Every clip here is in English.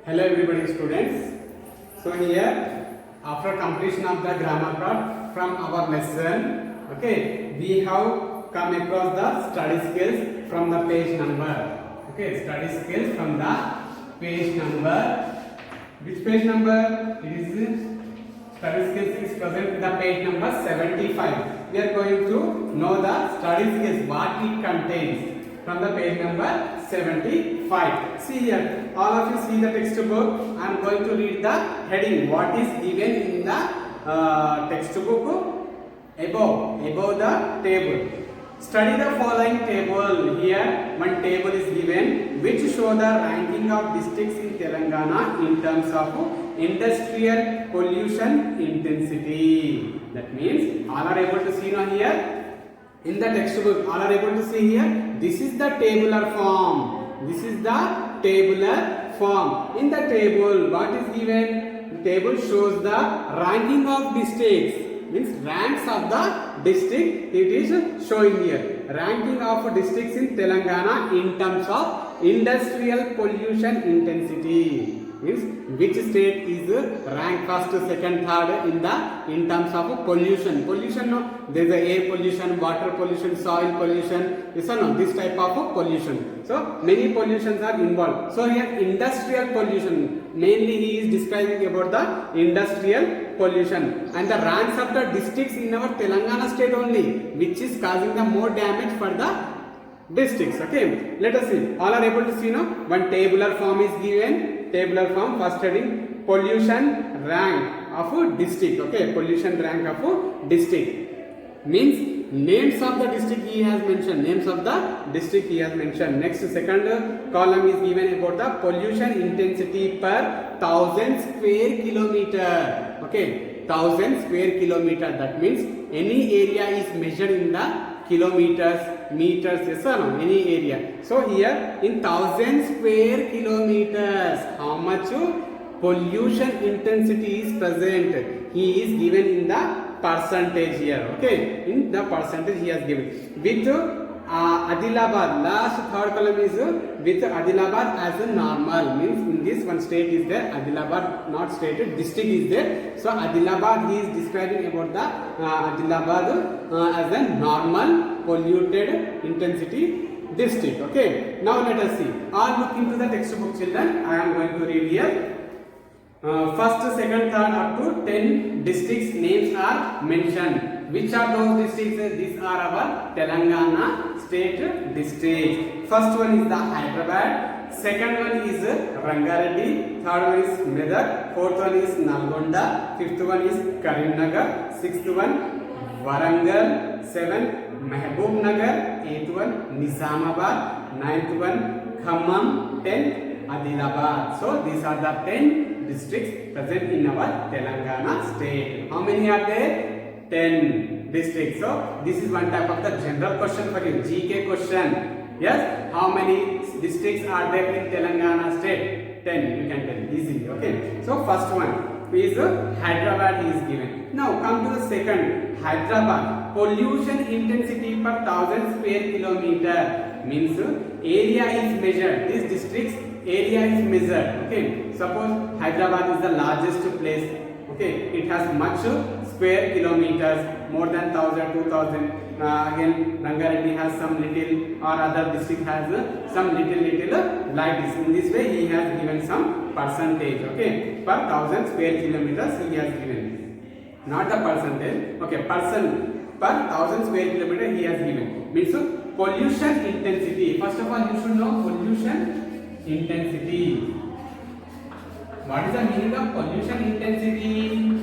Hello everybody students. So here after completion of the grammar part from our lesson, okay, we have come across the study skills from the page number. Okay, study skills from the page number. Which page number? It is study skills is present in the page number 75. We are going to know the study skills, what it contains from the page number 75. See here, all of you see the textbook. I am going to read the heading. What is given in the textbook above the table. Study the following table. Here one table is given which show the ranking of districts in Telangana in terms of industrial pollution intensity. That means all are able to see now here. In the textbook, all are able to see here. This is the tabular form. This is the tabular form. In the table, what is given? The table shows the ranking of districts. Means ranks of the district. It is showing here. Ranking of districts in Telangana in terms of industrial pollution intensity. Means which state is rank first, second, third in terms of pollution. Pollution, no, there is a air pollution, water pollution, soil pollution. This type of pollution. So many pollutions are involved. So here industrial pollution. Mainly he is describing about the industrial pollution and the ranks of the districts in our Telangana state only, which is causing the more damage for the districts. Okay, let us see. All are able to see now. One tabular form is given. Tabular form, first heading, pollution rank of district. Okay, pollution rank of district means names of the district he has mentioned. Names of the district he has mentioned. Next, second column is given about the pollution intensity per 1000 square kilometer. Okay, 1000 square kilometer. That means any area is measured in the kilometers, meters, yes or no, any area. So here in 1000 square kilometers, how much pollution intensity is present? He is given in the percentage here. Okay, in the percentage he has given. With Adilabad, last third column is with Adilabad as a normal. Means in this one state is there, Adilabad not stated, district is there. So Adilabad he is describing about the Adilabad as a normal polluted intensity district. Okay, now let us see. All look into the textbook, children. I am going to read here. First, second, third up to 10 districts names are mentioned. Which are those districts? These are our Telangana state districts. First one is the Hyderabad. Second one is Rangareddy. Third one is Medak. Fourth one is Nalgonda. Fifth one is Karimnagar. Sixth one Warangal. Seventh Mehboob Nagar. Eighth one Nizamabad. Ninth one Khammam. 10th Adilabad. So these are the 10 districts present in our Telangana state. How many are there? 10 districts. So this is one type of the general question for you, GK question. Yes, how many districts are there in Telangana state? 10, you can tell easily. Okay, so first one is Hyderabad is given. Now come to the second, Hyderabad. Pollution intensity per 1000 square kilometer means area is measured. This district's area is measured. Okay, suppose Hyderabad is the largest place. Okay, it has much square kilometers, more than 1000, 2000. Again, Rangareddy has some little, or other district has some little like this. In this way, he has given some percentage. Okay, per 1000 square kilometers he has given. Not the percentage. Okay, per 1000 square kilometer he has given. Means pollution intensity. First of all, you should know pollution intensity. What is the meaning of pollution intensity?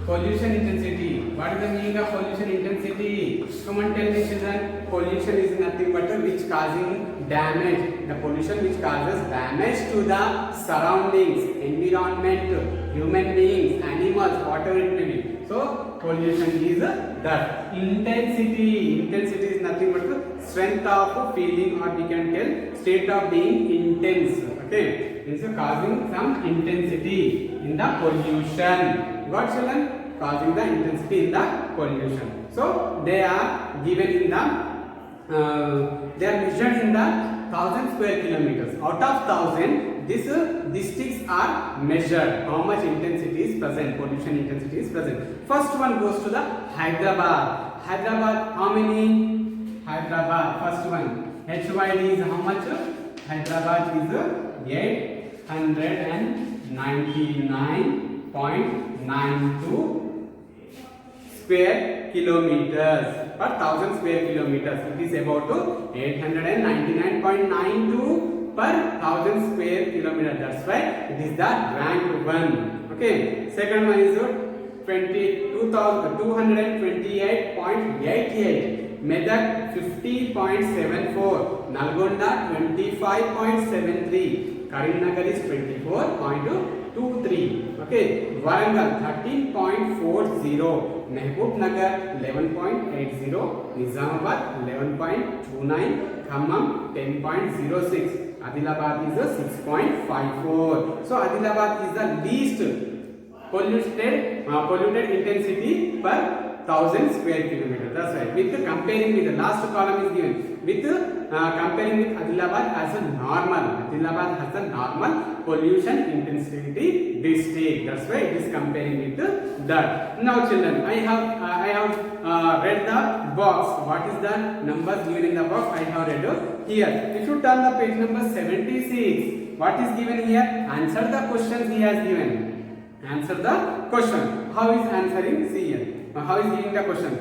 Pollution intensity. What is the meaning of pollution intensity? Come on, tell me, children. Pollution is nothing but which causing damage. The pollution which causes damage to the surroundings, environment, human beings, animals, whatever it may be. So pollution is that. Intensity. Intensity is nothing but the strength of feeling, or we can tell state of being intense. Okay. It's causing some intensity in the pollution. Got, children? Causing the intensity in the pollution. So they are given in the they are measured in the 1000 square kilometers. Out of 1000, these districts are measured. How much intensity is present? Pollution intensity is present. First one goes to the Hyderabad. Hyderabad, how many? Hyderabad, first one. HYD is how much? Hyderabad is 899.92 square kilometers per 1000 square kilometers. It is about 899.92 per 1000 square kilometers. That's why it is the rank 1. Okay. Second one is 228.88. Medak 50.74, Nalgonda 25.73, Karimnagar is 24.23. Okay, Warangal 13.40, Mehboob-Nagar 11.80, Nizamabad 11.29, Khammam 10.06, Adilabad is 6.54. So Adilabad is the least polluted intensity per 1000 square kilometers. That's right. With comparing with the last column is given. With comparing with Adilabad as a normal. Adilabad has a normal pollution intensity district. That's why it is comparing with that. Now, children, I have read the box. What is the numbers given in the box? I have read here. If you turn the page number 76, what is given here? Answer the questions he has given. Answer the question. How is answering? See here. How is giving the question?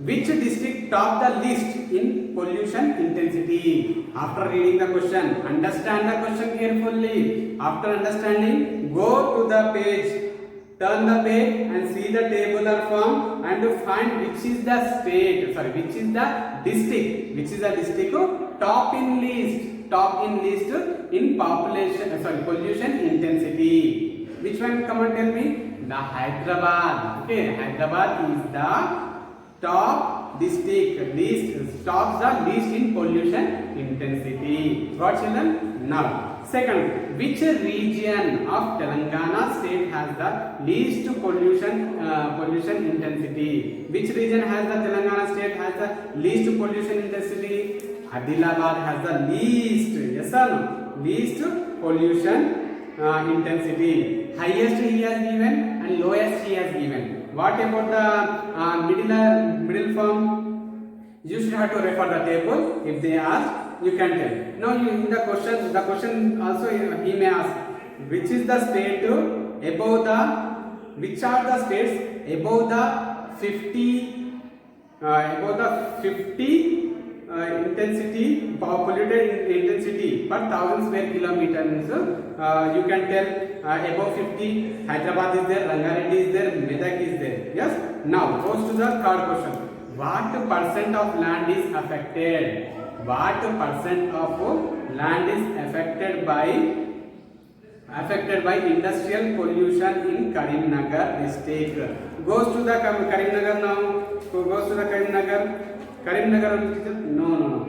Which district top the list in pollution intensity? After reading the question, understand the question carefully. After understanding, go to the page, turn the page and see the tabular form and find which is the state, which is the district top in list in population, pollution intensity. Which one? Come on, tell me. The Hyderabad. Okay, Hyderabad is the top district, tops the least in pollution intensity. Got, children? Now, second, which region of Telangana state has the least pollution intensity? Which region has the Telangana state has the least pollution intensity? Adilabad has the least. Yes or no? Least pollution intensity. Highest he has given and lowest he has given. What about the middle form? You should have to refer the table. If they ask, you can tell. Now in the question also he may ask, which is the state above the, which are the states above the 50 intensity, polluted intensity per 1000 square kilometers. You can tell above 50, Hyderabad is there, Rangareddy is there, Medak is there. Yes. Now goes to the third question. What percent of land is affected? What percent of land is affected by industrial pollution in Karimnagar district? Goes to the Karimnagar now. Goes to the Karimnagar. No.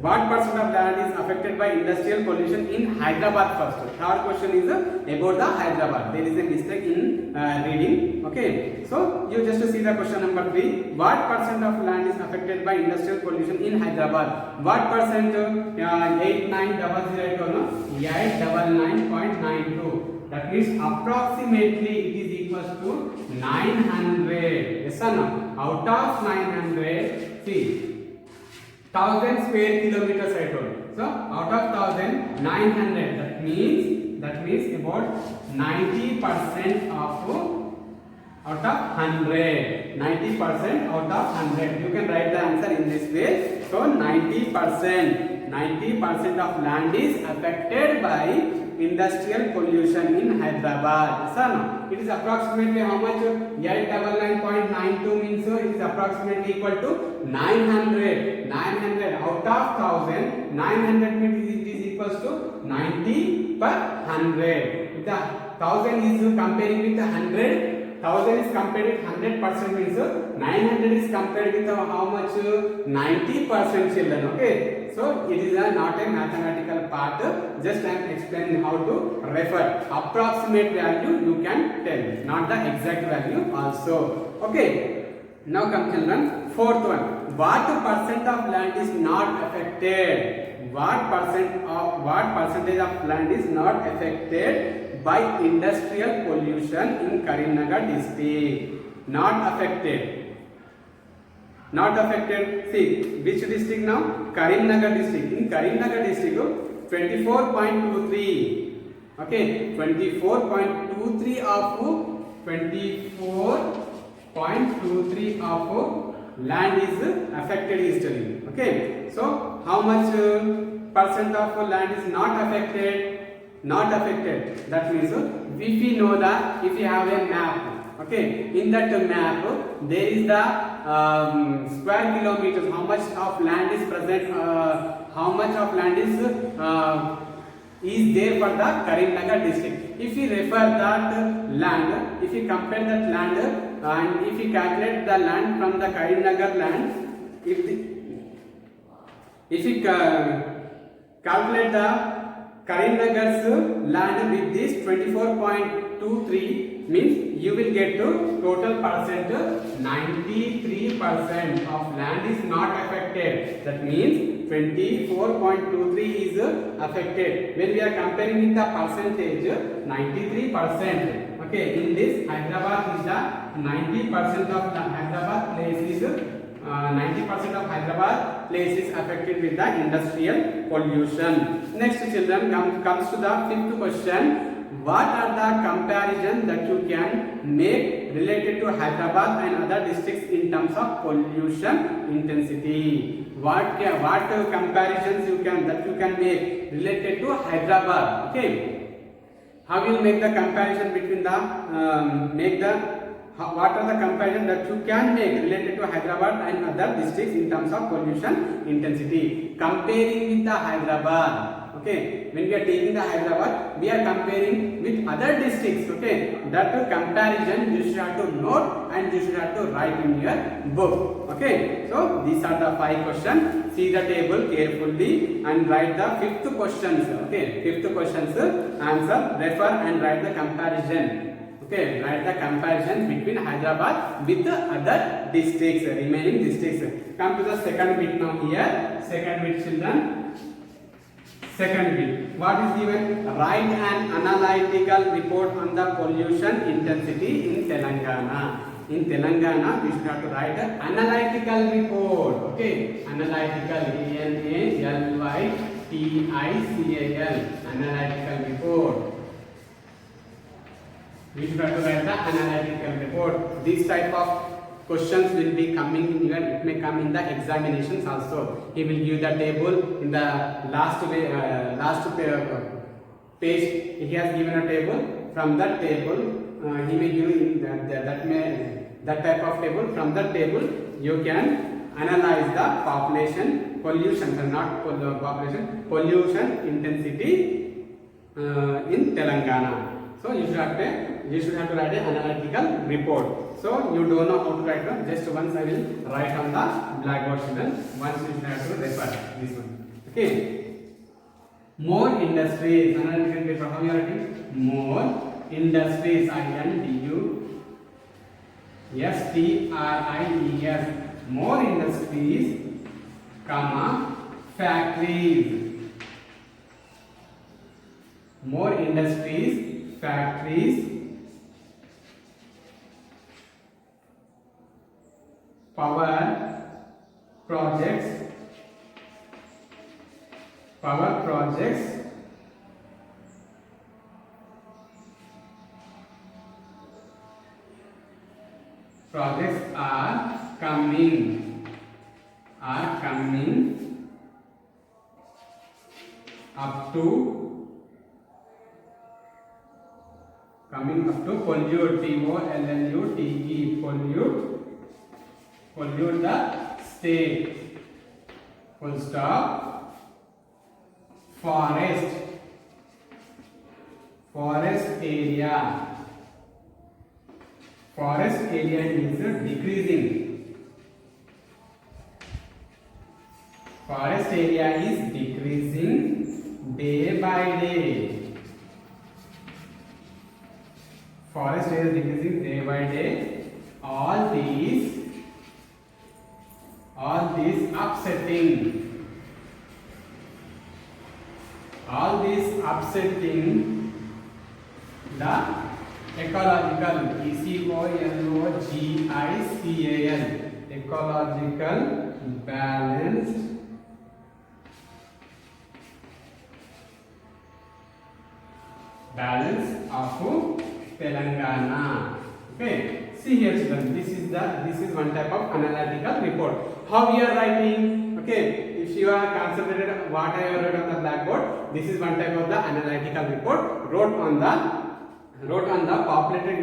What percent of land is affected by industrial pollution in Hyderabad first? Third question is about the Hyderabad. There is a mistake in reading. Okay. So you just see the question number 3. What percent of land is affected by industrial pollution in Hyderabad? What percent? 899.92. That means approximately it is equals to 900. Yes or no? Out of 900, see, 1000 square kilometers I told. So out of 1000, 900. That means about 90% of out of 100. 90% out of 100. You can write the answer in this way. So 90% of land is affected by industrial pollution in Hyderabad. So no, it is approximately how much? 899.92 means it is approximately equal to 900. 900 out of 1000. 900 means it is equals to 90 per 100. If the 1000 is comparing with the 100. 1000 is compared with 100% means 900 is compared with how much? 90%, children. Okay. So it is not a mathematical part. Just I am explaining how to refer. Approximate value you can tell, not the exact value also. Okay. Now come, children. Fourth one. What percent of land is not affected? what percentage of land is not affected by industrial pollution in Karimnagar district? Not affected. Not affected. See, which district now? Karimnagar district. In Karimnagar district, 24.23. Okay, 24.23 of 24.23 of land is affected is telling. Okay, so how much percent of land is not affected? Not affected. That means if we know that, if you have a map, okay, in that map there is the square kilometers, how much of land is present, how much of land is there for the Karimnagar district. If we refer that land, if we compare that land and if we calculate the land from the Karimnagar land, if we calculate the Karimnagar's land with this 24.23, means you will get to total percent 93% of land is not affected. That means 24.23 is affected. When we are comparing with the percentage, 93%. Okay, in this Hyderabad is the 90% of the Hyderabad place is 90% of Hyderabad place is affected with the industrial pollution. Next, children, comes to the fifth question. What are the comparisons that you can make related to Hyderabad and other districts in terms of pollution intensity? What comparisons you can make related to Hyderabad? Okay, how will you make the comparison between the what are the comparisons that you can make related to Hyderabad and other districts in terms of pollution intensity? Comparing with the Hyderabad, okay, when we are taking the Hyderabad, we are comparing with other districts, okay. That comparison you should have to note and you should have to write in your book, okay. So these are the 5 questions. See the table carefully and write the fifth questions, okay. Fifth questions answer, refer and write the comparison. Okay, write the comparison between Hyderabad with the other districts, remaining districts. Come to the second bit now here. Second bit, children. Second bit. What is given? Write an analytical report on the pollution intensity in Telangana. In Telangana, we should have to write an analytical report. Okay, analytical, A-N-A-L-Y-T-I-C-A-L. Analytical report. We should have to write the analytical report. These type of questions will be coming in your, it may come in the examinations also. He will give the table in the last page. He has given a table. From that table, he may give in that type of table. From that table, you can analyze the population pollution, not population pollution intensity in Telangana. So you should have to write an analytical report. So you don't know how to write it. Just once I will write on the blackboard, children. Once you should have to refer this one. Okay. More industries. Analytical report. How you are writing? More industries. I-N-D-U-S-T-R-I-E-S. More industries, comma, factories. More industries, factories, power projects, projects are coming up to pollute, P-O-L-L-U-T-E, pollute the state, full stop. Forest area is decreasing. Forest area is decreasing day by day. Forest area is decreasing day by day. All these all these upsetting the ecological, ECOLOGICAL, ecological balanced balance of Telangana. Okay, see here children, this is one type of analytical report. How we are writing? Okay, if you are concentrated what I have written on the blackboard, this is one type of the analytical report wrote on the populated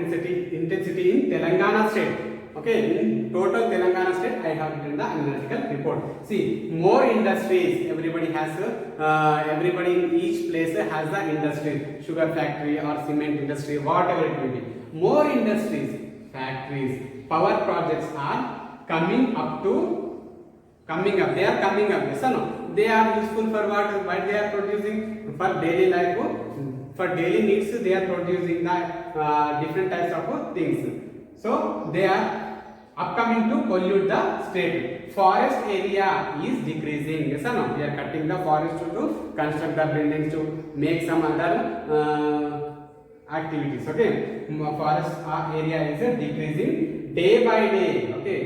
intensity in Telangana state. Okay, in total Telangana state I have written the analytical report. See, more industries, everybody in each place has the industry, sugar factory or cement industry, whatever it will be. More industries, factories, power projects are coming up. They are coming up. Yes or no? They are useful for what? Why they are producing? For daily life, for daily needs. They are producing the different types of things. So they are upcoming to pollute the state. Forest area is decreasing. Yes or no? We are cutting the forest to construct the buildings, to make some other activities. Okay, forest area is decreasing day by day. Okay,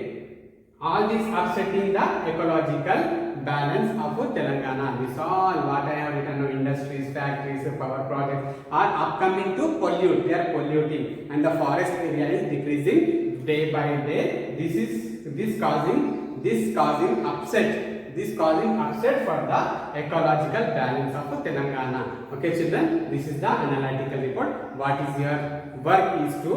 all this upsetting the ecological balance of Telangana. This all what I have written on industries, factories, power projects are upcoming to pollute. They are polluting, and the forest area is decreasing day by day. This causing upset. This causing upset for the ecological balance of Telangana. Okay, children, this is the analytical report. What is your work is to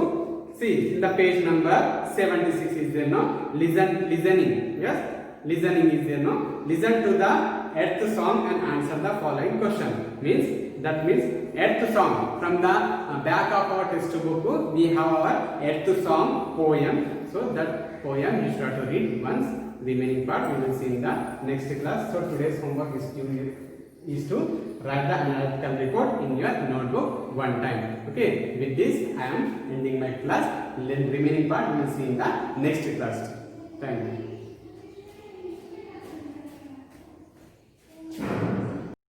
see in the page number 76 is there no listening. Yes, listening is there no. Listen to the earth song and answer the following question. That means earth song. From the back of our textbook we have our earth song poem. So that poem you should have to read once. Remaining part we will see in the next class. So today's homework is to write the analytical report in your notebook one time. Okay, with this I am ending my class. Remaining part we will see in the next class. Thank you.